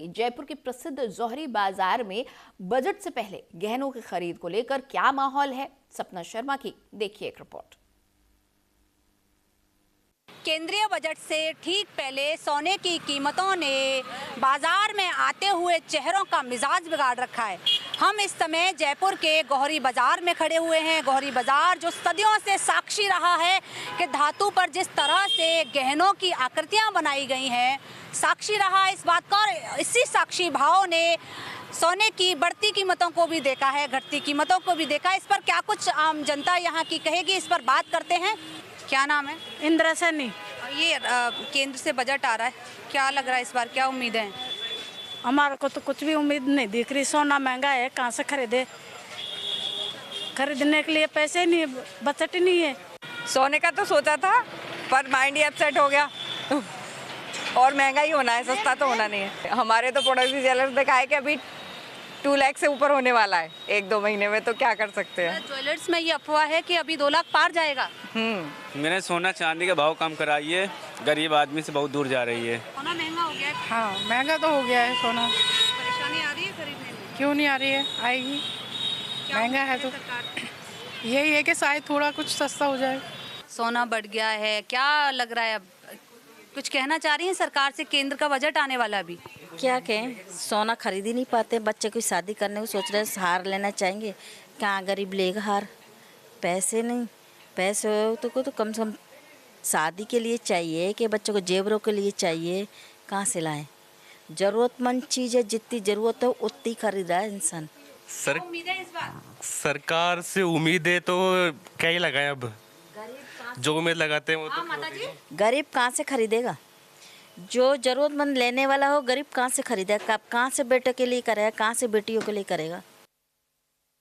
जयपुर के प्रसिद्ध जौहरी बाजार में बजट से पहले गहनों की खरीद को लेकर क्या माहौल है, सपना शर्मा की देखिए एक रिपोर्ट। केंद्रीय बजट से ठीक पहले सोने की कीमतों ने बाजार में आते हुए चेहरों का मिजाज बिगाड़ रखा है। हम इस समय जयपुर के गौहरी बाजार में खड़े हुए हैं। गौहरी बाजार जो सदियों से साक्षी रहा है कि धातु पर जिस तरह से गहनों की आकृतियां बनाई गई हैं, साक्षी रहा है इस बात का। और इसी साक्षी भाव ने सोने की बढ़ती कीमतों को भी देखा है, घटती कीमतों को भी देखा है। इस पर क्या कुछ आम जनता यहाँ की कहेगी, इस पर बात करते हैं। क्या नाम है? इंदिरा सैनी। ये केंद्र से बजट आ रहा है, क्या लग रहा है इस बार, क्या उम्मीदें हैं? हमारे को तो कुछ भी उम्मीद नहीं दिख रही। सोना महंगा है, कहाँ से खरीदे? खरीदने के लिए पैसे नहीं, बजट ही नहीं है। सोने का तो सोचा था पर माइंड ही अपसेट हो गया। और महंगा ही होना है, सस्ता तो होना नहीं है। हमारे तो पड़ोसी ज्वेलर्स दिखाए कि अभी 2 लाख से ऊपर होने वाला है 1-2 महीने में, तो क्या कर सकते हैं। ज्वेलर्स में ये अफवाह है कि अभी 2 लाख पार जाएगा। मैंने सोना चांदी का भाव कम कराइए, गरीब आदमी से बहुत दूर जा रही है। सोना महंगा हो गया है। हाँ, महंगा तो हो गया है सोना। परेशानी आ रही है खरीदने में? क्यों नहीं आ रही है, आएगी। महंगा है तो यही है कि शायद थोड़ा कुछ सस्ता हो जाए। सोना बढ़ गया है, क्या लग रहा है? अब कुछ कहना चाह रही हैं सरकार से? केंद्र का बजट आने वाला अभी। क्या कहें, सोना खरीद ही नहीं पाते। बच्चे को शादी करने को सोच रहे हैं, हार लेना चाहेंगे। कहाँ गरीब लेगा हार? पैसे नहीं, पैसे हो तो कम से कम शादी के लिए चाहिए कि बच्चों को जेवरों के लिए चाहिए। कहाँ से लाएं? ज़रूरतमंद चीज़ है, जितनी ज़रूरत है उतनी खरीदा है इंसान। सरकार से उम्मीदें तो क्या ही लगाएं, अब जो उम्मीद लगाते हैं वो तो गरीब कहाँ से खरीदेगा? जो ज़रूरतमंद लेने वाला हो, गरीब कहाँ से खरीदेगा? कहाँ से बेटे के लिए करेगा, कहाँ से बेटियों के लिए करेगा?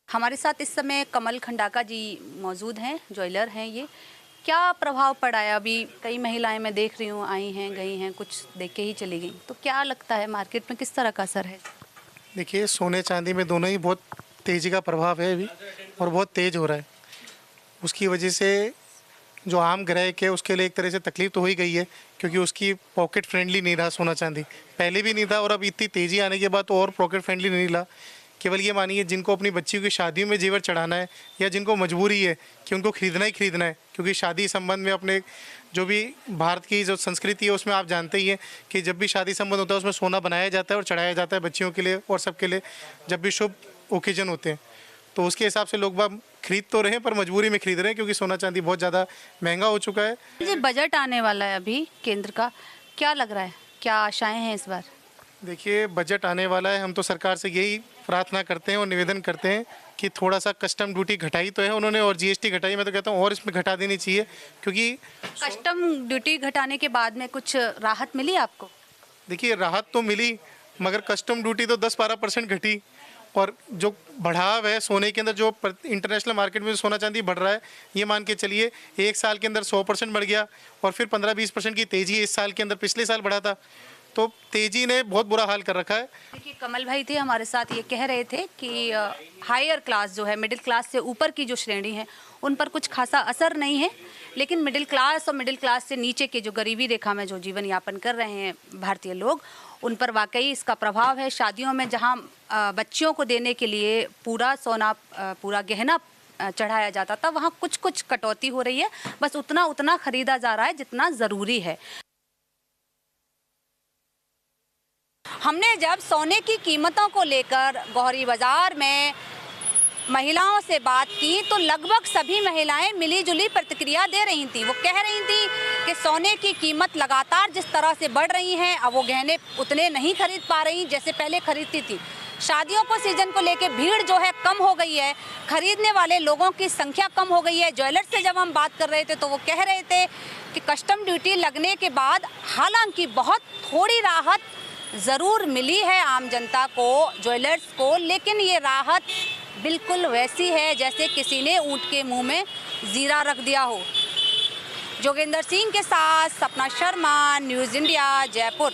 हमारे साथ इस समय कमल खंडाका जी मौजूद हैं, ज्वेलर हैं। ये क्या प्रभाव पड़ा है? अभी कई महिलाएं मैं देख रही हूँ, आई हैं गई हैं, कुछ देख के ही चली गई। तो क्या लगता है मार्केट में किस तरह का असर है? देखिए, सोने चांदी में दोनों ही बहुत तेज़ी का प्रभाव है अभी, और बहुत तेज़ हो रहा है। उसकी वजह से जो आम ग्राहक है उसके लिए एक तरह से तकलीफ तो हो ही गई है, क्योंकि उसकी पॉकेट फ्रेंडली नहीं रहा सोना चांदी। पहले भी नहीं था, और अब इतनी तेज़ी आने के बाद तो और पॉकेट फ्रेंडली नहीं रहा। केवल ये मानिए, जिनको अपनी बच्ची की शादियों में जेवर चढ़ाना है, या जिनको मजबूरी है कि उनको खरीदना ही खरीदना है, क्योंकि शादी संबंध में अपने जो भी भारत की जो संस्कृति है उसमें आप जानते ही हैं कि जब भी शादी संबंध होता है उसमें सोना बनाया जाता है और चढ़ाया जाता है बच्चियों के लिए और सबके लिए, जब भी शुभ ओकेजन होते हैं। तो उसके हिसाब से लोग बाग खरीद तो रहे हैं, पर मजबूरी में खरीद रहे हैं, क्योंकि सोना चांदी बहुत ज़्यादा महंगा हो चुका है। जी, बजट आने वाला है अभी केंद्र का, क्या लग रहा है, क्या आशाएं हैं इस बार? देखिए, बजट आने वाला है। हम तो सरकार से यही प्रार्थना करते हैं और निवेदन करते हैं कि थोड़ा सा कस्टम ड्यूटी घटाई तो है उन्होंने, और जीएसटी घटाई। मैं तो कहता हूँ और इसमें घटा देनी चाहिए, क्योंकि कस्टम ड्यूटी घटाने के बाद में कुछ राहत मिली आपको? देखिए, राहत तो मिली, मगर कस्टम ड्यूटी तो 10-12% घटी। और जो बढ़ाव है सोने के अंदर, जो इंटरनेशनल मार्केट में सोना चांदी बढ़ रहा है, ये मान के चलिए 1 साल के अंदर 100% बढ़ गया, और फिर 15-20% की तेज़ी है इस साल के अंदर। पिछले साल बढ़ा था, तो तेज़ी ने बहुत बुरा हाल कर रखा है। देखिए, कमल भाई थे हमारे साथ, ये कह रहे थे कि हायर क्लास जो है, मिडिल क्लास से ऊपर की जो श्रेणी है, उन पर कुछ खासा असर नहीं है, लेकिन मिडिल क्लास और मिडिल क्लास से नीचे के जो गरीबी रेखा में जो जीवन यापन कर रहे हैं भारतीय लोग, उन पर वाकई इसका प्रभाव है। शादियों में जहां बच्चियों को देने के लिए पूरा सोना, पूरा गहना चढ़ाया जाता था, वहां कुछ कुछ कटौती हो रही है। बस उतना उतना खरीदा जा रहा है जितना ज़रूरी है। हमने जब सोने की कीमतों को लेकर गौहरी बाजार में महिलाओं से बात की, तो लगभग सभी महिलाएं मिलीजुली प्रतिक्रिया दे रही थी। वो कह रही थी कि सोने की कीमत लगातार जिस तरह से बढ़ रही हैं, अब वो गहने उतने नहीं खरीद पा रही जैसे पहले खरीदती थी। शादियों को सीजन को लेके भीड़ जो है कम हो गई है, खरीदने वाले लोगों की संख्या कम हो गई है। ज्वेलर से जब हम बात कर रहे थे तो वो कह रहे थे कि कस्टम ड्यूटी लगने के बाद हालांकि बहुत थोड़ी राहत ज़रूर मिली है आम जनता को, ज्वेलर्स को, लेकिन ये राहत बिल्कुल वैसी है जैसे किसी ने ऊँट के मुंह में जीरा रख दिया हो। जोगेंद्र सिंह के साथ सपना शर्मा, न्यूज़ इंडिया, जयपुर।